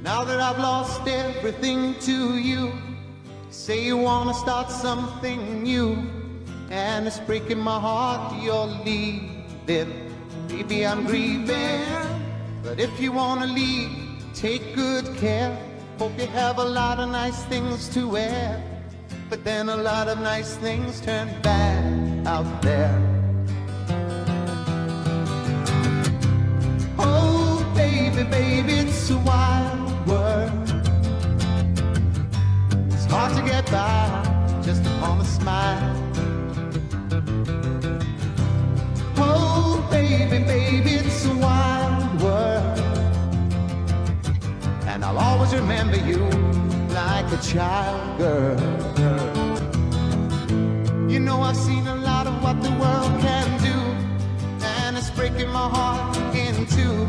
Now that I've lost everything to you, say you wanna start something new, and it's breaking my heart you're leaving. Baby, I'm grieving, but if you wanna leave, take good care. Hope you have a lot of nice things to wear, but then a lot of nice things turn bad out there. Oh, baby, baby, it's a wild world. It's hard to get by just upon a smile. Oh, baby, baby, it's a wild world, and I'll always remember you like a child girl. You know I've seen a lot of what the world can do, and it's breaking my heart in two.